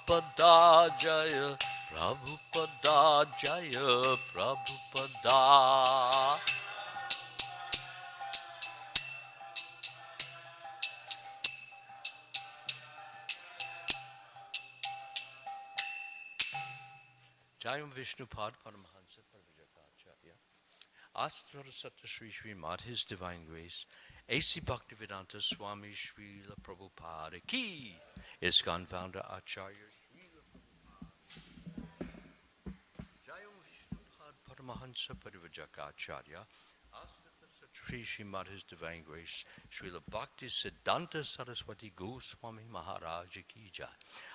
Prabhupada Jaya, Prabhupada Jaya, Prabhupada. Jayam Vishnupad Paramahansa Parvajakacharya. Astra Sata Sri Sri Mad, His Divine Grace, A.C. Bhaktivedanta Swami Srila Prabhupada Ki, ISKCON Founder Acharya Srila Jayam Vishnupad Paramahansa Parvajakacharya. Astra Sata Sri Sri Mad, His Divine Grace, Srila Bhakti Siddhanta Saraswati Goswami Maharaj Ki Jai.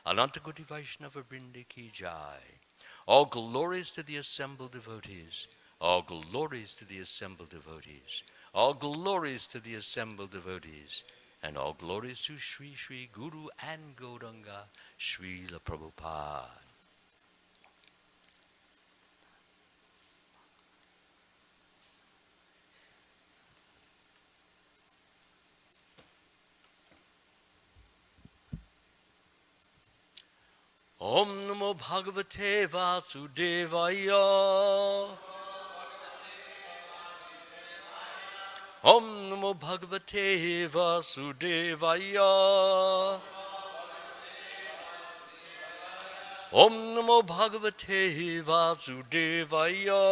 Anantakoti Vaishnava Vrindi Ki Jai. All glories to the assembled devotees. All glories to the assembled devotees. All glories to the assembled devotees. And all glories to Sri Sri Guru and Gauranga Srila Prabhupada. Om Namo Bhagavate Vasudevaya. Om Namo Bhagavate Vasudevaya. Om Namo Bhagavate Vasudevaya.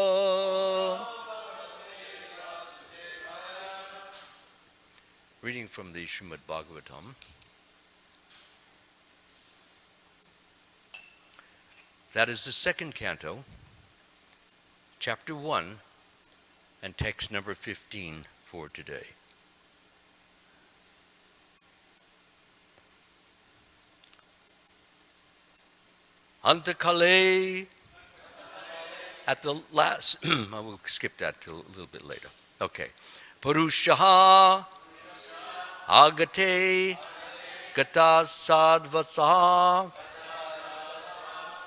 Reading from the Srimad Bhagavatam. That is the second canto, chapter 1, and text number 15 for today. Antakale, at the last, I will skip that till a little bit later. Okay. Purushaha agate gata sadvasa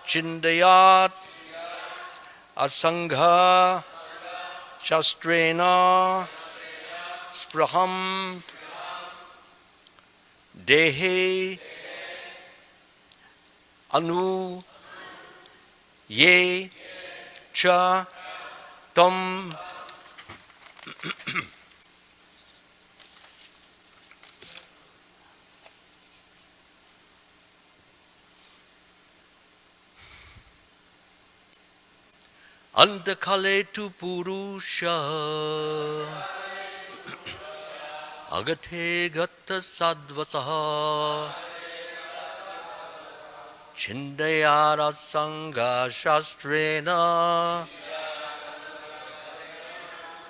chindayat asangha shastrena spraham dehe anu ye cha tam Andakale tu purusha agate gata sadvasaha chindayara sangha shastrena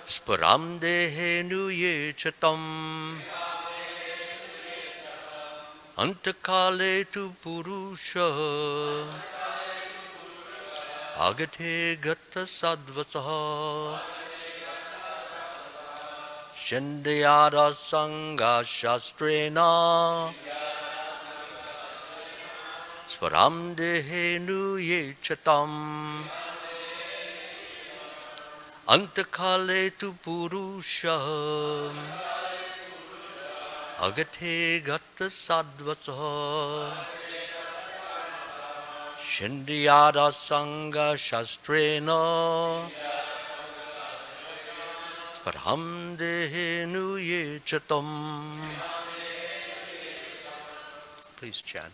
sparam dehe nuye chatam Antakale tu purusha agate gata sadvasaha Shendayara sangha shastrena Svaram dehe nuye chatam Antakale tu purusha agate gata sadvasaha Shendiyada sangha shastrena Sparham dehe nuye chatam. Please chant.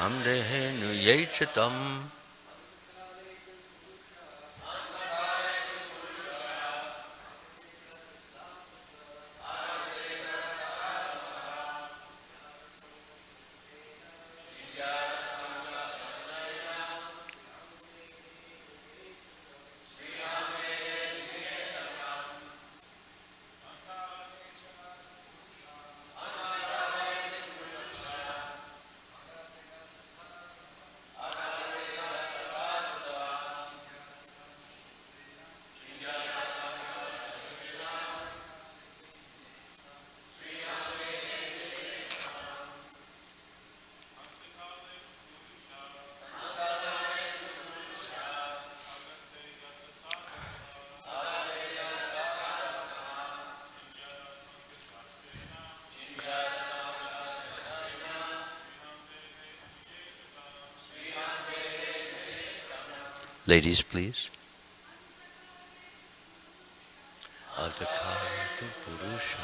Hamdehe nuye chatam. Ladies, please. Adhikayatu Purusha.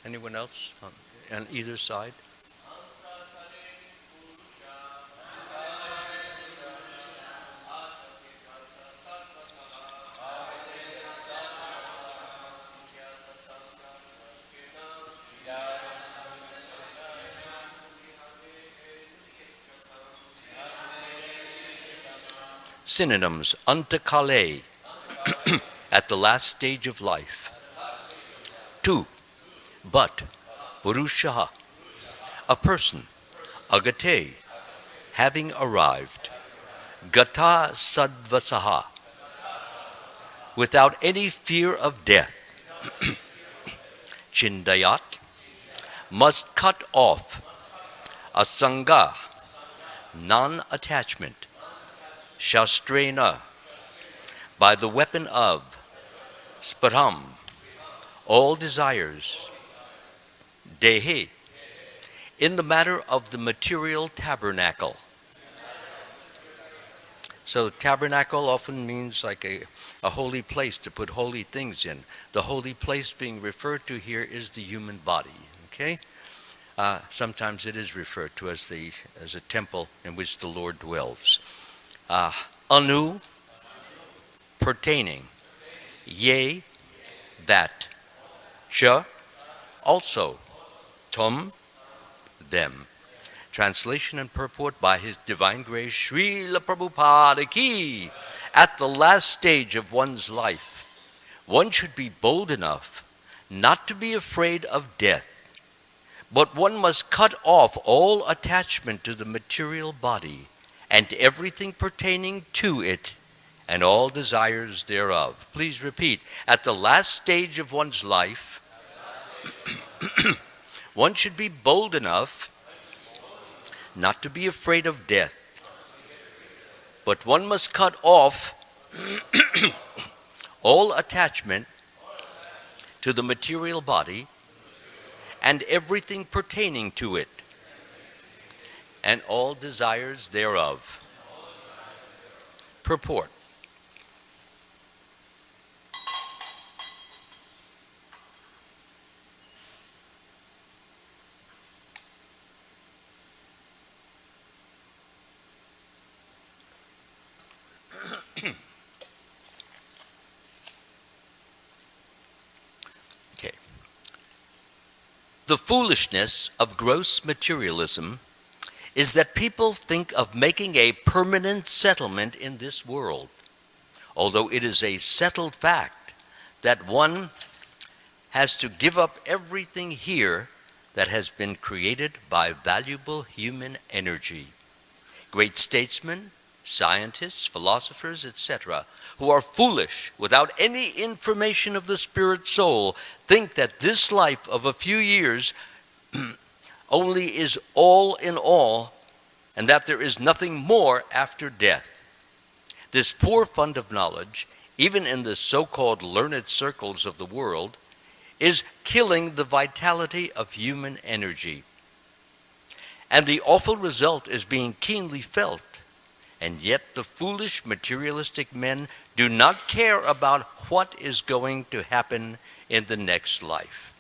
Anyone else on either side? Synonyms: antakale, at the last stage of life. 2. But, purushaha, a person. Agate, having arrived. Gata sadvasaha, without any fear of death. Chindayat, must cut off. Asanga, non-attachment. Shastrena, by the weapon of. Sparam, all desires. Dehe, in the matter of the material tabernacle. So tabernacle often means like a holy place to put holy things in. The holy place being referred to here is the human body. Okay? Sometimes it is referred to as a temple in which the Lord dwells. Anu, pertaining. Yea, that. Cha, also. Tum, them. Translation and purport by His Divine Grace, Srila Prabhupada Ki. At the last stage of one's life, one should be bold enough not to be afraid of death, but one must cut off all attachment to the material body and everything pertaining to it and all desires thereof. Please repeat. At the last stage of one's life, one should be bold enough not to be afraid of death, but one must cut off all attachment to the material body and everything pertaining to it, and all desires thereof. Purport. Okay. The foolishness of gross materialism is that people think of making a permanent settlement in this world, although it is a settled fact that one has to give up everything here that has been created by valuable human energy. Great statesmen, scientists, philosophers, etc., who are foolish without any information of the spirit soul, think that this life of a few years only is all in all, and that there is nothing more after death. This poor fund of knowledge, even in the so-called learned circles of the world, is killing the vitality of human energy. And the awful result is being keenly felt. And yet the foolish materialistic men do not care about what is going to happen in the next life.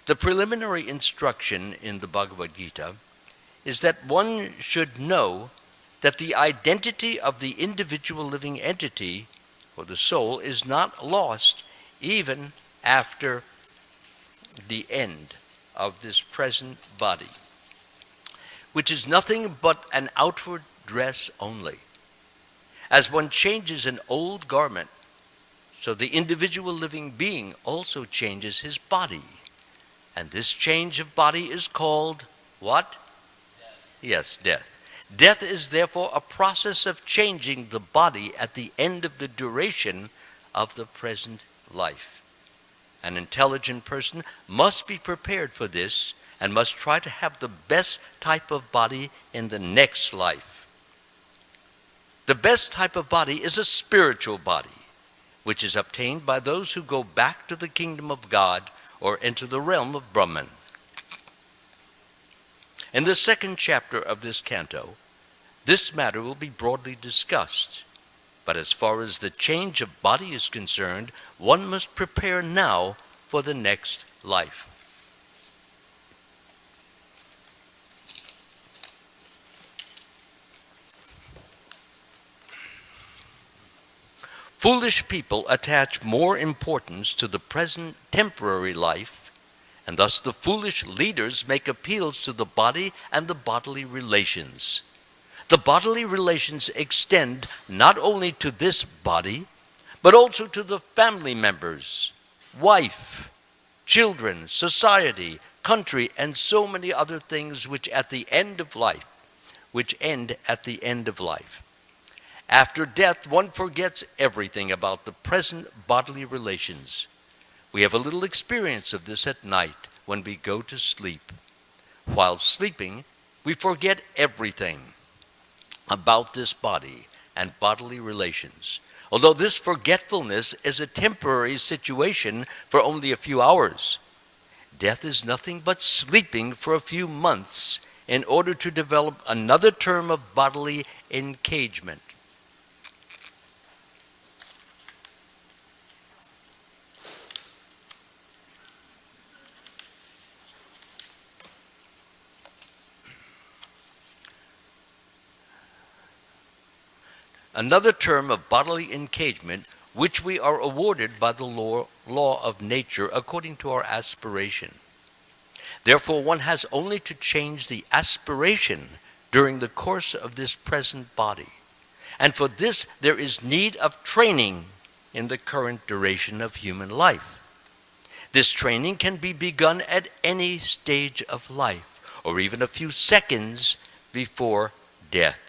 The preliminary instruction in the Bhagavad Gita is that one should know that the identity of the individual living entity, or the soul, is not lost even after the end of this present body, which is nothing but an outward dress only. As one changes an old garment, so the individual living being also changes his body. And this change of body is called what? Death. Yes, death. Death is therefore a process of changing the body at the end of the duration of the present life. An intelligent person must be prepared for this and must try to have the best type of body in the next life. The best type of body is a spiritual body, which is obtained by those who go back to the kingdom of God or into the realm of Brahman. In the second chapter of this canto, this matter will be broadly discussed. But as far as the change of body is concerned, one must prepare now for the next life. Foolish people attach more importance to the present temporary life, and thus the foolish leaders make appeals to the body and the bodily relations. The bodily relations extend not only to this body, but also to the family members, wife, children, society, country, and so many other things which end at the end of life. After death, one forgets everything about the present bodily relations. We have a little experience of this at night when we go to sleep. While sleeping, we forget everything about this body and bodily relations. Although this forgetfulness is a temporary situation for only a few hours, death is nothing but sleeping for a few months in order to develop another term of bodily engagement. Another term of bodily engagement which we are awarded by the law of nature according to our aspiration. Therefore, one has only to change the aspiration during the course of this present body. And for this, there is need of training in the current duration of human life. This training can be begun at any stage of life, or even a few seconds before death.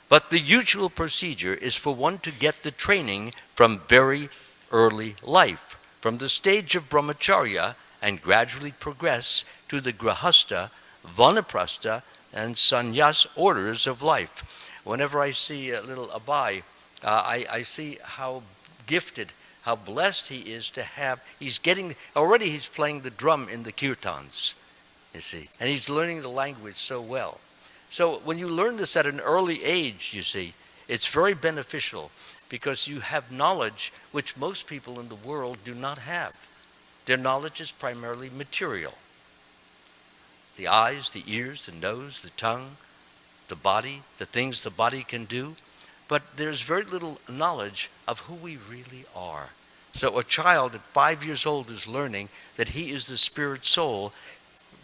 But the usual procedure is for one to get the training from very early life, from the stage of brahmacharya, and gradually progress to the grihastha, vanaprastha, and sannyas orders of life. Whenever I see a little Abai, I see how gifted, how blessed he is to have. He's playing the drum in the kirtans, you see, and he's learning the language so well. So when you learn this at an early age, you see, it's very beneficial because you have knowledge which most people in the world do not have. Their knowledge is primarily material. The eyes, the ears, the nose, the tongue, the body, the things the body can do. But there's very little knowledge of who we really are. So a child at 5 years old is learning that he is the spirit soul,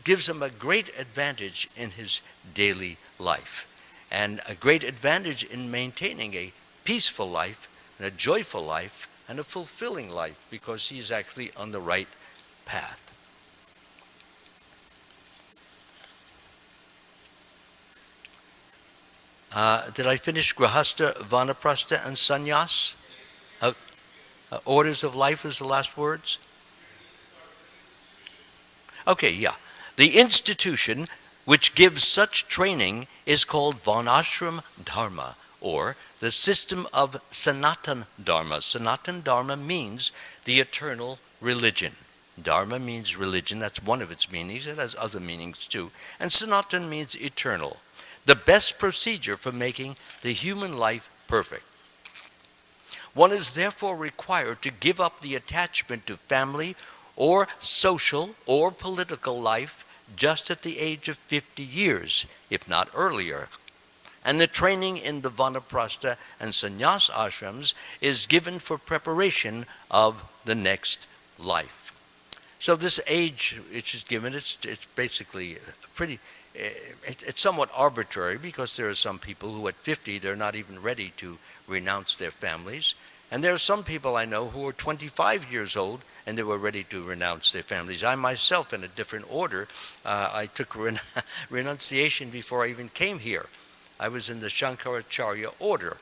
gives him a great advantage in his daily life, and a great advantage in maintaining a peaceful life, and a joyful life, and a fulfilling life, because he is actually on the right path. Did I finish grihastha, vanaprastha, and sannyas? Orders of life is the last words? Okay, yeah. The institution which gives such training is called Varnashram Dharma, or the system of Sanatan Dharma. Sanatan Dharma means the eternal religion. Dharma means religion, that's one of its meanings. It has other meanings too. And Sanatan means eternal. The best procedure for making the human life perfect. One is therefore required to give up the attachment to family or social or political life just at the age of 50 years, if not earlier. And the training in the vanaprastha and sannyas ashrams is given for preparation of the next life. So this age which is given, it's basically pretty, it's somewhat arbitrary, because there are some people who at 50, they're not even ready to renounce their families. And there are some people I know who are 25 years old and they were ready to renounce their families. I myself, in a different order, I took renunciation before I even came here. I was in the Shankaracharya order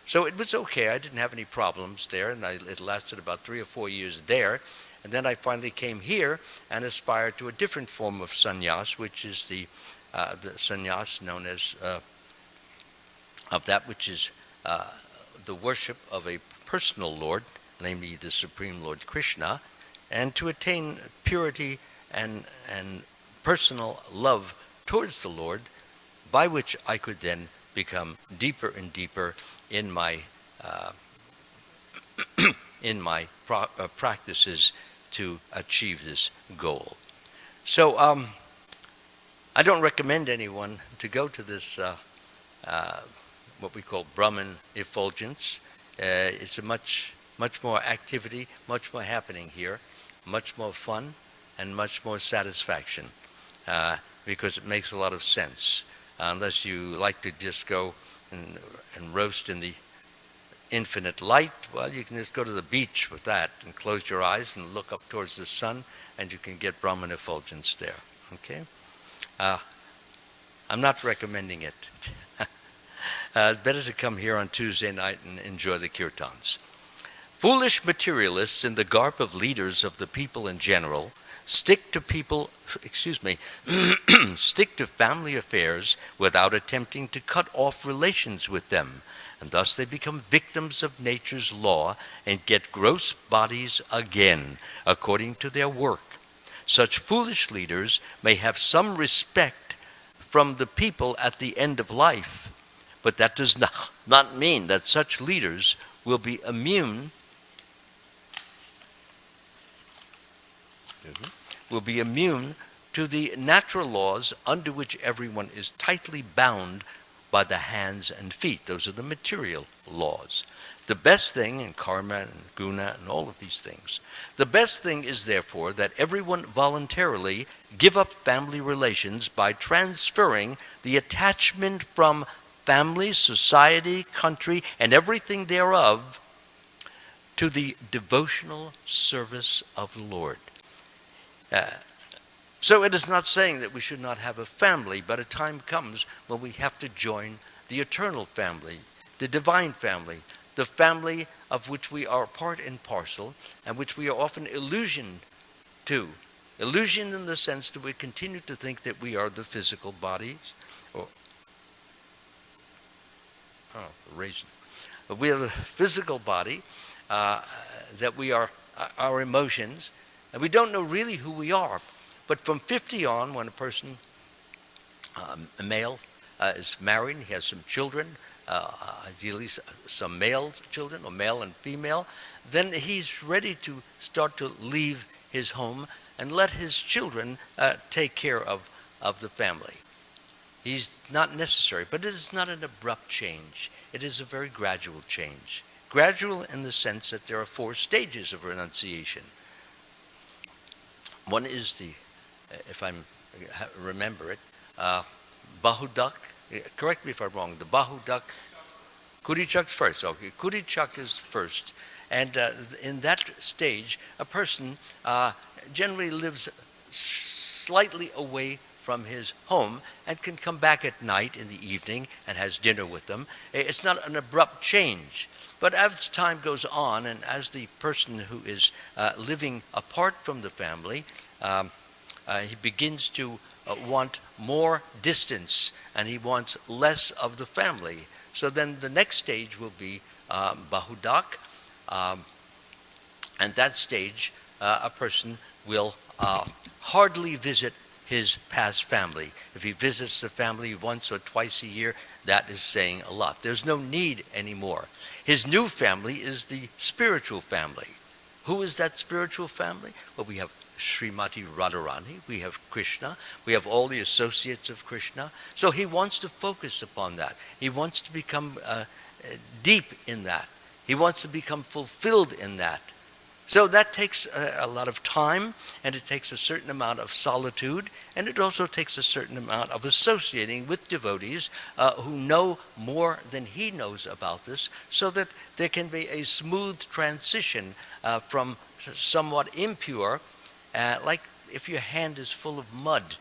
so it was okay. I didn't have any problems there, and it lasted about 3 or 4 years there. And then I finally came here and aspired to a different form of sannyas, which is the sannyas known as of that which is the worship of a personal Lord, namely the Supreme Lord Krishna, and to attain purity and personal love towards the Lord, by which I could then become deeper and deeper in my practices to achieve this goal. So I don't recommend anyone to go to this what we call Brahman effulgence. It's a much more activity, much more happening here, much more fun, and much more satisfaction, because it makes a lot of sense. Unless you like to just go and roast in the infinite light, well, you can just go to the beach with that and close your eyes and look up towards the sun, and you can get Brahman effulgence there. Okay? I'm not recommending it. It's better to come here on Tuesday night and enjoy the kirtans. Foolish materialists in the garb of leaders of the people in general stick to family affairs without attempting to cut off relations with them, and thus they become victims of nature's law and get gross bodies again, according to their work. Such foolish leaders may have some respect from the people at the end of life, but that does not mean that such leaders will be immune to the natural laws under which everyone is tightly bound by the hands and feet. Those are the material laws. The best thing in karma and guna and all of these things, the best thing is therefore that everyone voluntarily give up family relations by transferring the attachment from family, society, country, and everything thereof to the devotional service of the Lord. So it is not saying that we should not have a family, but a time comes when we have to join the eternal family, the divine family, the family of which we are part and parcel, and which we are often illusioned to. Illusion in the sense that we continue to think that we are the physical bodies, we are the physical body, that we are our emotions, and we don't know really who we are. But from 50 on, when a person, a male, is married, he has some children, ideally some male children, or male and female, then he's ready to start to leave his home and let his children take care of the family. He's not necessary, but it is not an abrupt change. It is a very gradual change. Gradual in the sense that there are 4 stages of renunciation. One is the, if I remember it, Bahudak. Correct me if I'm wrong. The Bahudak, Kurichak's first. Okay, Kurichak is first. And in that stage, a person generally lives slightly away from his home and can come back at night in the evening and has dinner with them. It's not an abrupt change. But as time goes on, and as the person who is living apart from the family, he begins to want more distance, and he wants less of the family. So then the next stage will be Bahudak, and that stage a person will hardly visit his past family. If he visits the family once or twice a year, that is saying a lot. There's no need anymore. His new family is the spiritual family. Who is that spiritual family? Well, we have Srimati Radharani, we have Krishna, we have all the associates of Krishna. So he wants to focus upon that. He wants to become deep in that. He wants to become fulfilled in that. So that takes a lot of time, and it takes a certain amount of solitude, and it also takes a certain amount of associating with devotees who know more than he knows about this, so that there can be a smooth transition from somewhat impure, like if your hand is full of mud.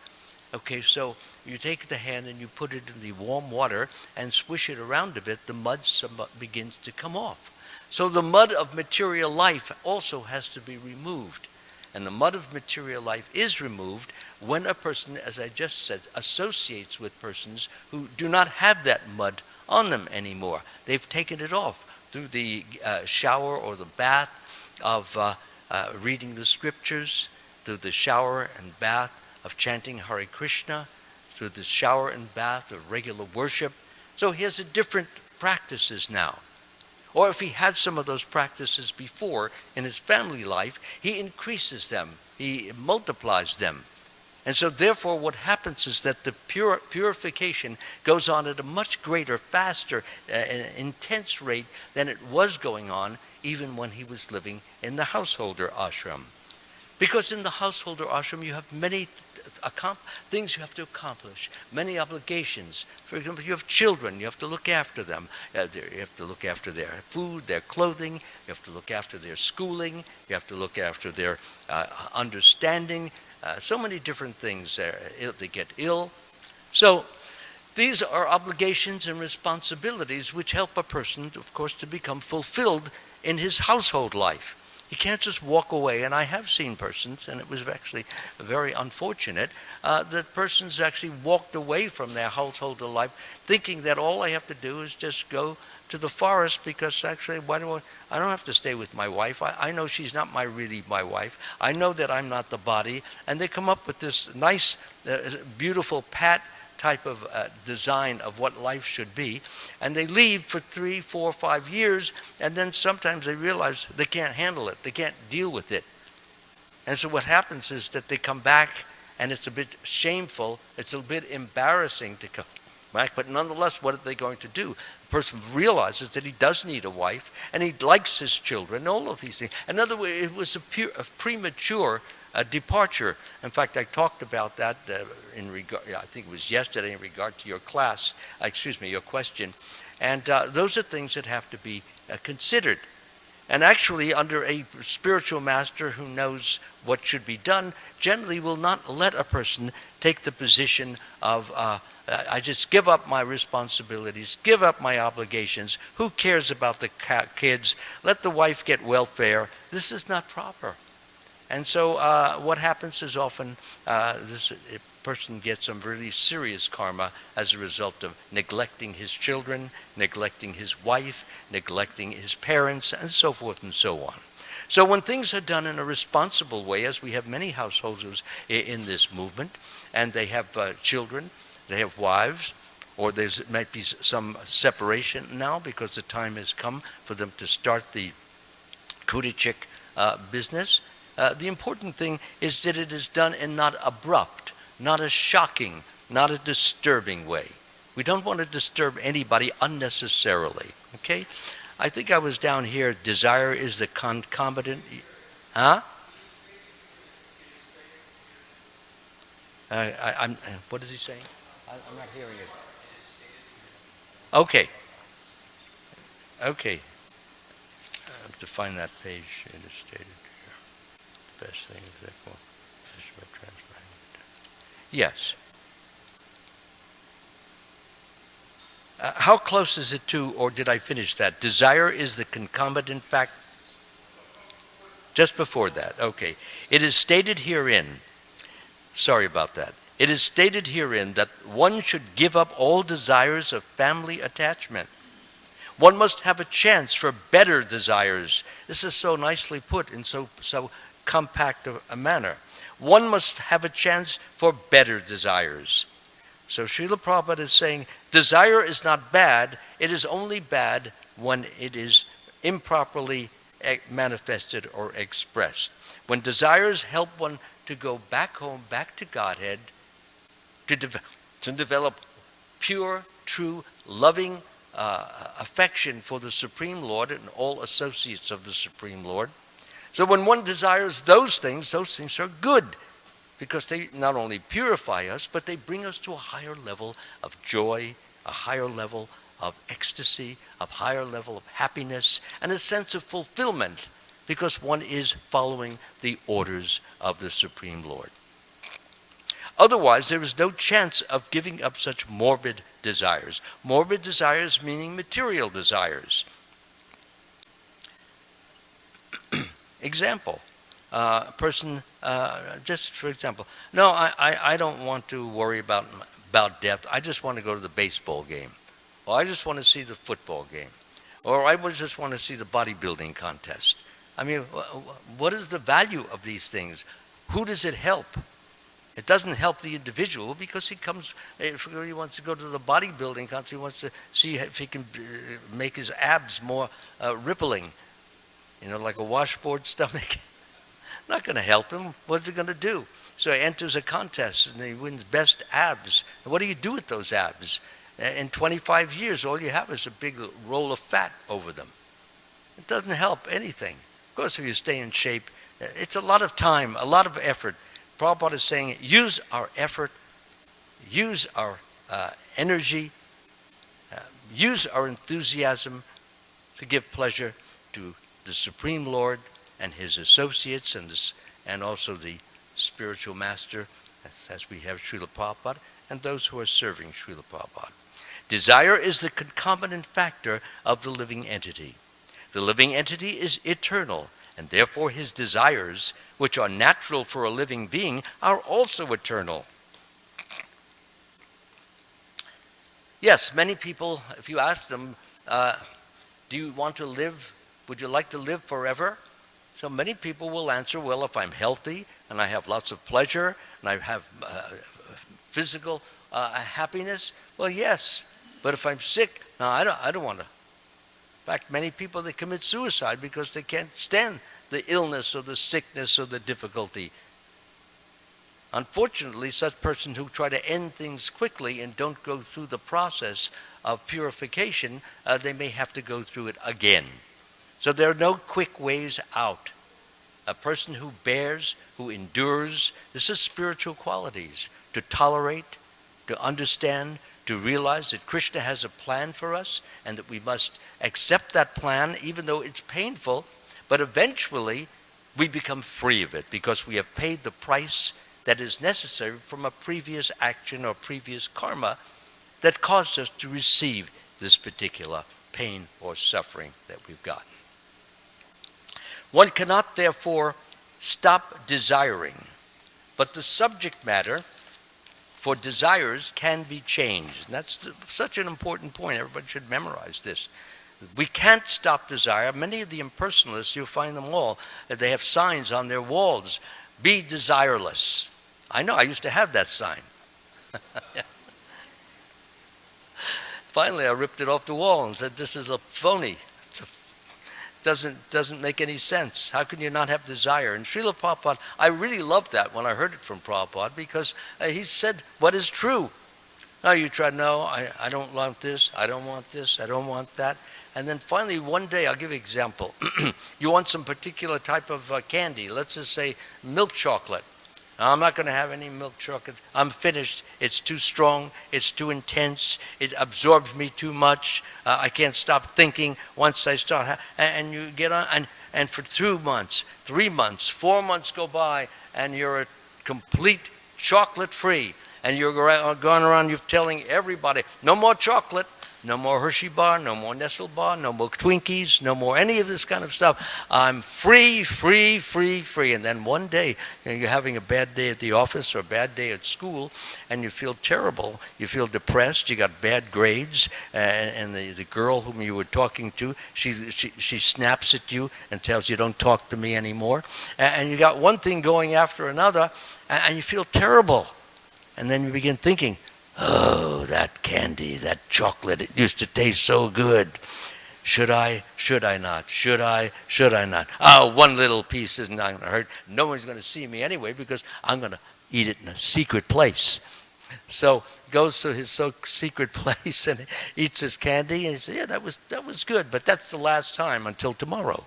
Okay, so you take the hand and you put it in the warm water and swish it around a bit, the mud somewhat begins to come off. So the mud of material life also has to be removed. And the mud of material life is removed when a person, as I just said, associates with persons who do not have that mud on them anymore. They've taken it off through the shower or the bath of reading the scriptures, through the shower and bath of chanting Hare Krishna, through the shower and bath of regular worship. So he has different practices now. Or if he had some of those practices before in his family life, he increases them, he multiplies them. And so therefore what happens is that the purification goes on at a much greater, faster, intense rate than it was going on even when he was living in the householder ashram. Because in the householder ashram you have many things you have to accomplish, many obligations. For example, you have children, you have to look after them. You have to look after their food, their clothing, you have to look after their schooling, you have to look after their understanding, so many different things. They get ill. So these are obligations and responsibilities which help a person, of course, to become fulfilled in his household life. You can't just walk away, and I have seen persons, and it was actually very unfortunate, that persons actually walked away from their household life thinking that all I have to do is just go to the forest because actually I don't have to stay with my wife. I know she's not really my wife. I know that I'm not the body. And they come up with this nice, beautiful pat type of design of what life should be, and they leave for 3, 4, 5 years, and then sometimes they realize they can't handle it, they can't deal with it. And so what happens is that they come back, and it's a bit shameful, it's a bit embarrassing to come back, but nonetheless, what are they going to do? The person realizes that he does need a wife, and he likes his children, all of these things. In other words, it was a premature departure. In fact, I talked about that in regard, I think it was yesterday, in regard to your class, your question. And those are things that have to be considered. And actually, under a spiritual master who knows what should be done, generally will not let a person take the position of, I just give up my responsibilities, give up my obligations, who cares about the kids, let the wife get welfare. This is not proper. And so what happens is often this person gets some really serious karma as a result of neglecting his children, neglecting his wife, neglecting his parents, and so forth and so on. So when things are done in a responsible way, as we have many householders in this movement, and they have children, they have wives, or there might be some separation now because the time has come for them to start the Kudichik business. The important thing is that it is done in not abrupt, not a shocking, not a disturbing way. We don't want to disturb anybody unnecessarily, okay? I think I was down here, desire is the concomitant, huh? What is he saying? I'm not hearing it. Okay. Okay. I have to find that page. It is stated here. Best thing is that one. Yes. How close is it to, or did I finish that? Desire is the concomitant fact. Just before that, okay. It is stated herein, sorry about that. It is stated herein that one should give up all desires of family attachment. One must have a chance for better desires. This is so nicely put in so compact a manner. One must have a chance for better desires. So Srila Prabhupada is saying, desire is not bad, it is only bad when it is improperly manifested or expressed. When desires help one to go back home, back to Godhead, to develop pure, true, loving affection for the Supreme Lord and all associates of the Supreme Lord. So when one desires those things are good, because they not only purify us, but they bring us to a higher level of joy, a higher level of ecstasy, a higher level of happiness, and a sense of fulfillment, because one is following the orders of the Supreme Lord. Otherwise, there is no chance of giving up such morbid desires. Morbid desires meaning material desires. Example, a person, just for example, no, I don't want to worry about death. I just want to go to the baseball game. Or I just want to see the football game. Or I just want to see the bodybuilding contest. I mean, what is the value of these things? Who does it help? It doesn't help the individual, because he wants to go to the bodybuilding contest. He wants to see if he can make his abs more rippling. Like a washboard stomach. Not going to help him. What's it going to do? So he enters a contest and he wins best abs. And what do you do with those abs? In 25 years, all you have is a big roll of fat over them. It doesn't help anything. Of course, if you stay in shape, it's a lot of time, a lot of effort. Prabhupada is saying, use our effort, use our energy, use our enthusiasm to give pleasure to the Supreme Lord and his associates, and also the spiritual master, as we have Srila Prabhupada, and those who are serving Srila Prabhupada. Desire is the concomitant factor of the living entity. The living entity is eternal, and therefore his desires, which are natural for a living being, are also eternal. Yes, many people, if you ask them, do you want to live? Would you like to live forever? So many people will answer, well, if I'm healthy and I have lots of pleasure and I have physical happiness, well, yes. But if I'm sick, no, I don't want to. In fact, many people, they commit suicide because they can't stand the illness or the sickness or the difficulty. Unfortunately, such persons who try to end things quickly and don't go through the process of purification, they may have to go through it again. So there are no quick ways out. A person who bears, who endures, this is spiritual qualities. To tolerate, to understand, to realize that Krishna has a plan for us and that we must accept that plan even though it's painful, but eventually we become free of it because we have paid the price that is necessary from a previous action or previous karma that caused us to receive this particular pain or suffering that we've gotten. One cannot, therefore, stop desiring, but the subject matter for desires can be changed. And that's such an important point. Everybody should memorize this. We can't stop desire. Many of the impersonalists, you'll find them all, they have signs on their walls, be desireless. I know, I used to have that sign. Finally, I ripped it off the wall and said, this is a phony. Doesn't make any sense. How can you not have desire? And Srila Prabhupada, I really loved that when I heard it from Prabhupada, because he said what is true. Now you try, no, I don't want this, I don't want this, I don't want that. And then finally one day, I'll give you an example. You want some particular type of candy, let's just say milk chocolate. I'm not going to have any milk chocolate. I'm finished. It's too strong. It's too intense. It absorbs me too much. I can't stop thinking once I start. And you get on, and for 2 months, 3 months, 4 months go by, and you're a complete chocolate free. And you're going around, you're telling everybody, no more chocolate. No more Hershey bar, no more Nestle bar, no more Twinkies, no more any of this kind of stuff. I'm free, free, free, free. And then one day, you're having a bad day at the office or a bad day at school, and you feel terrible. You feel depressed. You got bad grades, and the girl whom you were talking to, she snaps at you and tells you, don't talk to me anymore. And you got one thing going after another, and you feel terrible. And then you begin thinking, oh, that candy, that chocolate, it used to taste so good. Should I should I not? Should I? Should I not? Oh, one little piece isn't going to hurt. No one's going to see me anyway because I'm going to eat it in a secret place. So he goes to his secret place and eats his candy, and he says, yeah, that was good, but that's the last time until tomorrow.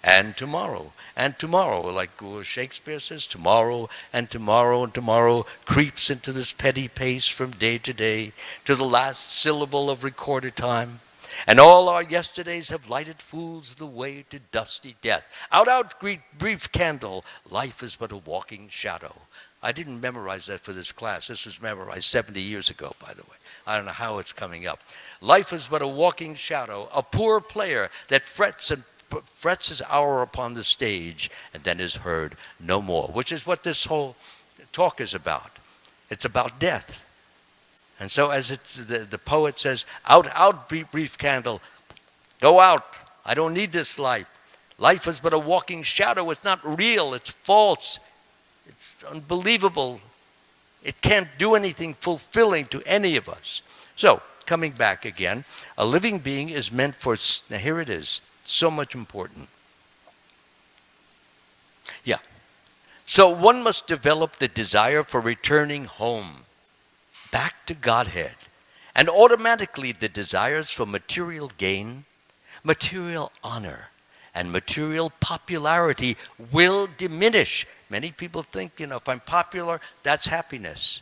And tomorrow, and tomorrow, like Shakespeare says, tomorrow and tomorrow and tomorrow creeps into this petty pace from day to day, to the last syllable of recorded time. And all our yesterdays have lighted fools the way to dusty death. Out, out, brief candle, life is but a walking shadow. I didn't memorize that for this class. This was memorized 70 years ago, by the way. I don't know how it's coming up. Life is but a walking shadow, a poor player that frets his hour upon the stage and then is heard no more, which is what this whole talk is about. It's about death. And so as the poet says, out, out, brief candle, go out. I don't need this life. Life is but a walking shadow. It's not real. It's false. It's unbelievable. It can't do anything fulfilling to any of us. So, coming back again, a living being is meant for, now here it is, so much important. Yeah. So one must develop the desire for returning home, back to Godhead. And automatically the desires for material gain, material honor, and material popularity will diminish. Many people think, if I'm popular, that's happiness.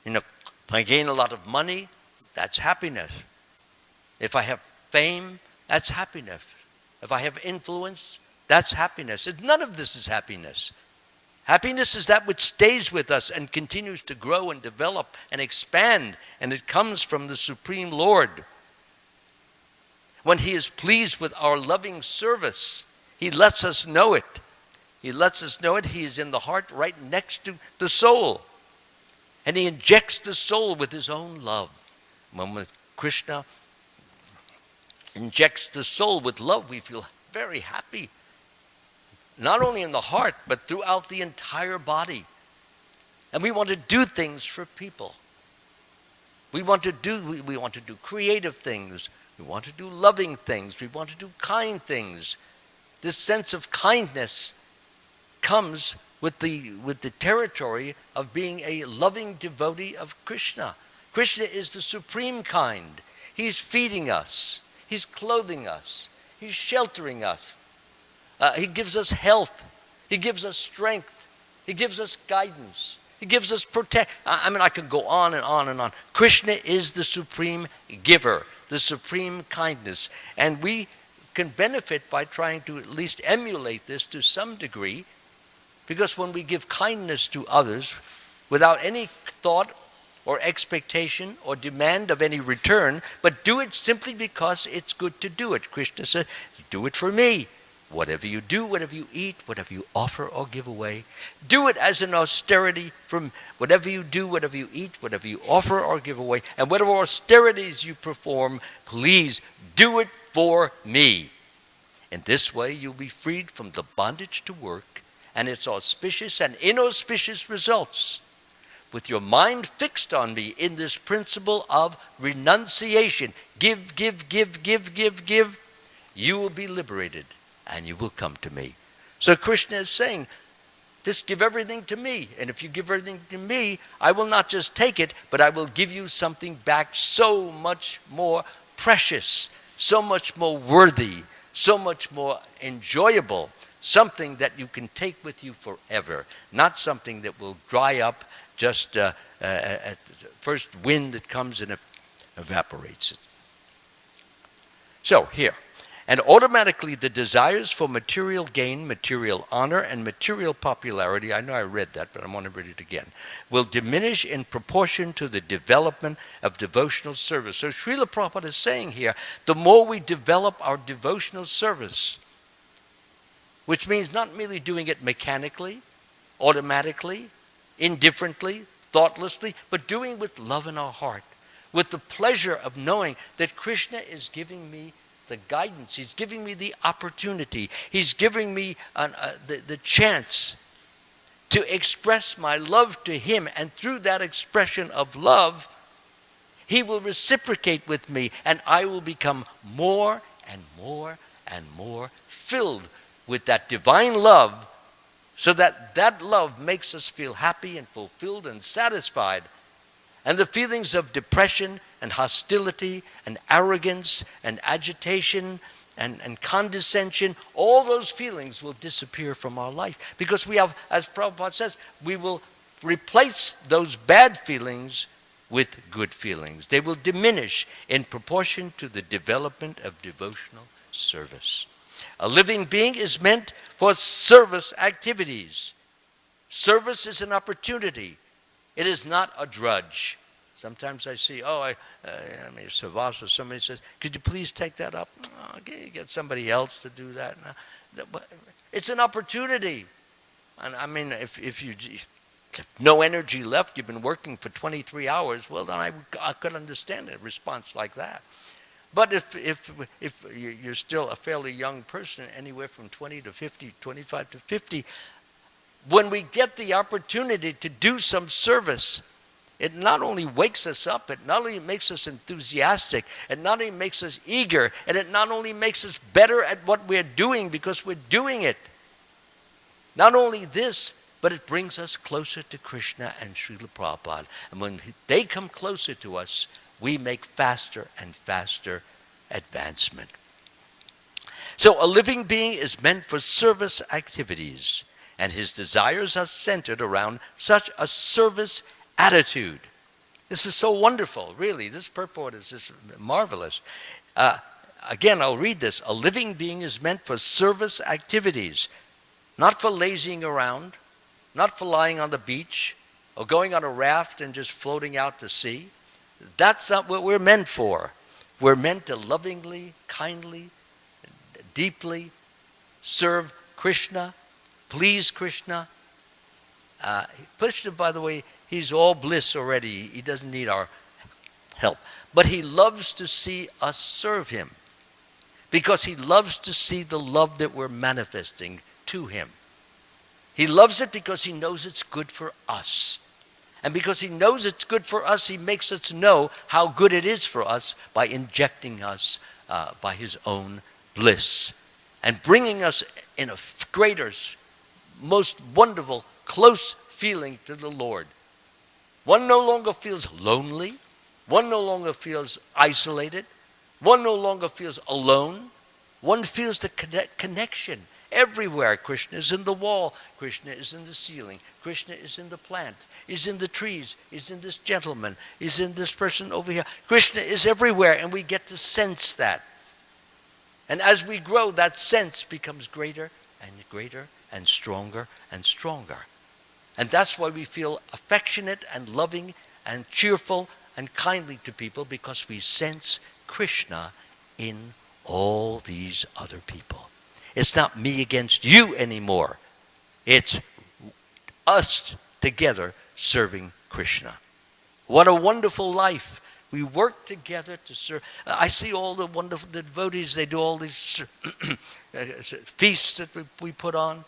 If I gain a lot of money, that's happiness. If I have fame, that's happiness. If I have influence, that's happiness. None of this is happiness. Happiness is that which stays with us and continues to grow and develop and expand, and it comes from the Supreme Lord. When He is pleased with our loving service, He lets us know it. He lets us know it. He is in the heart right next to the soul. And He injects the soul with His own love. When Krishna injects the soul with love, we feel very happy. Not only in the heart, but throughout the entire body. And we want to do things for people. We want to do creative things. We want to do loving things. We want to do kind things. This sense of kindness comes with the territory of being a loving devotee of Krishna. Krishna is the supreme kind. He's feeding us. He's clothing us. He's sheltering us. He gives us health. He gives us strength. He gives us guidance. He gives us I could go on and on and on. Krishna is the supreme giver, the supreme kindness. And we can benefit by trying to at least emulate this to some degree, because when we give kindness to others without any thought or expectation or demand of any return, but do it simply because it's good to do it. Krishna said, do it for me. Whatever you do, whatever you eat, whatever you offer or give away, do it as an austerity from whatever you do, whatever you eat, whatever you offer or give away, and whatever austerities you perform, please do it for me. In this way, you'll be freed from the bondage to work and its auspicious and inauspicious results. With your mind fixed on me in this principle of renunciation, give, you will be liberated. And you will come to me. So Krishna is saying, just give everything to me. And if you give everything to me, I will not just take it, but I will give you something back so much more precious, so much more worthy, so much more enjoyable, something that you can take with you forever, not something that will dry up just at the first wind that comes and evaporates it. So here. And automatically the desires for material gain, material honor, and material popularity, I know I read that, but I want to read it again, will diminish in proportion to the development of devotional service. So Srila Prabhupada is saying here, the more we develop our devotional service, which means not merely doing it mechanically, automatically, indifferently, thoughtlessly, but doing with love in our heart, with the pleasure of knowing that Krishna is giving me the guidance. He's giving me the opportunity. He's giving me the chance to express my love to Him. And through that expression of love, He will reciprocate with me, and I will become more and more filled with that divine love, so that that love makes us feel happy and fulfilled and satisfied. And the feelings of depression and hostility and arrogance and agitation and condescension, all those feelings will disappear from our life. Because we have, as Prabhupada says, we will replace those bad feelings with good feelings. They will diminish in proportion to the development of devotional service. A living being is meant for service activities. Service is an opportunity. It is not a drudge. Sometimes I see, Savasa, somebody says, could you please take that up? Oh, okay, get somebody else to do that. It's an opportunity. And I mean, if you have no energy left, you've been working for 23 hours, well, then I could understand a response like that. But if you're still a fairly young person, anywhere from 20 to 50, 25 to 50, when we get the opportunity to do some service, it not only wakes us up, it not only makes us enthusiastic, it not only makes us eager, and it not only makes us better at what we're doing because we're doing it. Not only this, but it brings us closer to Krishna and Srila Prabhupada. And when they come closer to us, we make faster and faster advancement. So a living being is meant for service activities, and his desires are centered around such a service attitude. This is so wonderful, really. This purport is just marvelous. Again, I'll read this. A living being is meant for service activities, not for lazying around, not for lying on the beach, or going on a raft and just floating out to sea. That's not what we're meant for. We're meant to lovingly, kindly, deeply serve Krishna, please Krishna. Krishna, by the way, he's all bliss already. He doesn't need our help. But he loves to see us serve him because he loves to see the love that we're manifesting to him. He loves it because he knows it's good for us. And because he knows it's good for us, he makes us know how good it is for us by injecting us by his own bliss and bringing us in a greater, most wonderful, close feeling to the Lord. One no longer feels lonely. One no longer feels isolated. One no longer feels alone. One feels the connection. Everywhere, Krishna is in the wall, Krishna is in the ceiling, Krishna is in the plant, he's in the trees, he's in this gentleman, he's in this person over here. Krishna is everywhere, and we get to sense that. And as we grow, that sense becomes greater and greater and stronger and stronger. And that's why we feel affectionate and loving and cheerful and kindly to people, because we sense Krishna in all these other people. It's not me against you anymore. It's us together serving Krishna. What a wonderful life. We work together to serve. I see all the wonderful devotees. They do all these feasts that we put on.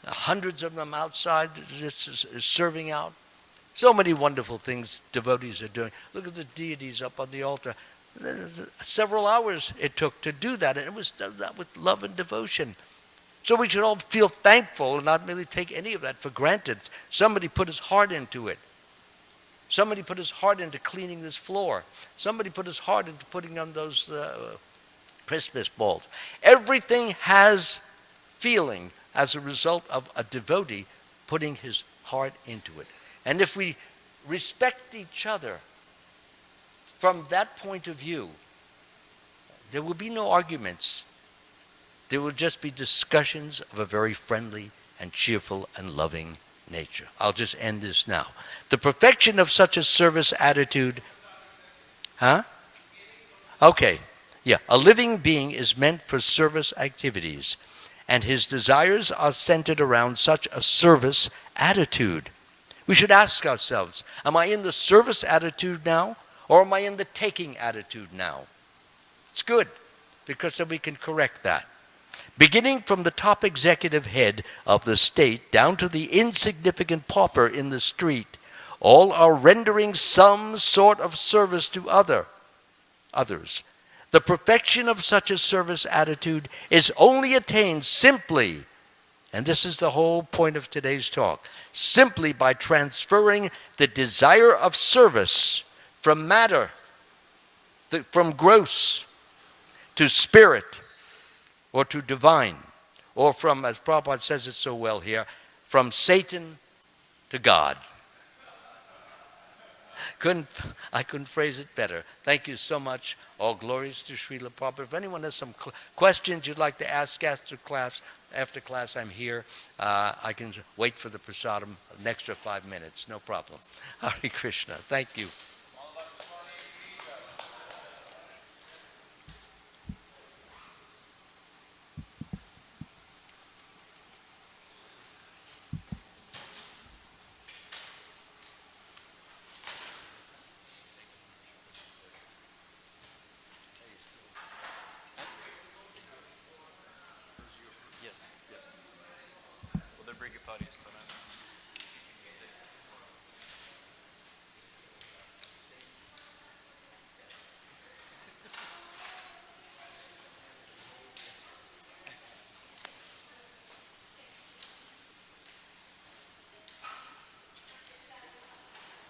Hundreds of them outside serving out. So many wonderful things devotees are doing. Look at the deities up on the altar. Several hours it took to do that, and it was done that with love and devotion. So we should all feel thankful and not merely take any of that for granted. Somebody put his heart into it. Somebody put his heart into cleaning this floor. Somebody put his heart into putting on those Christmas balls. Everything has feeling as a result of a devotee putting his heart into it. And if we respect each other from that point of view, there will be no arguments. There will just be discussions of a very friendly and cheerful and loving nature. I'll just end this now. The perfection of such a service attitude, Okay, yeah. A living being is meant for service activities, and his desires are centered around such a service attitude. We should ask ourselves, am I in the service attitude now? Or am I in the taking attitude now? It's good, because then we can correct that. Beginning from the top executive head of the state down to the insignificant pauper in the street, all are rendering some sort of service to others. The perfection of such a service attitude is only attained simply, and this is the whole point of today's talk, simply by transferring the desire of service from matter, from gross to spirit, or to divine, or from, as Prabhupada says it so well here, from Satan to God. I couldn't phrase it better. Thank you so much. All glories to Srila Prabhupada. If anyone has some questions you'd like to ask after class, I'm here. I can wait for the prasadam an extra 5 minutes. No problem. Hare Krishna. Thank you. Yes. Yeah. Well, they're bigger parties, but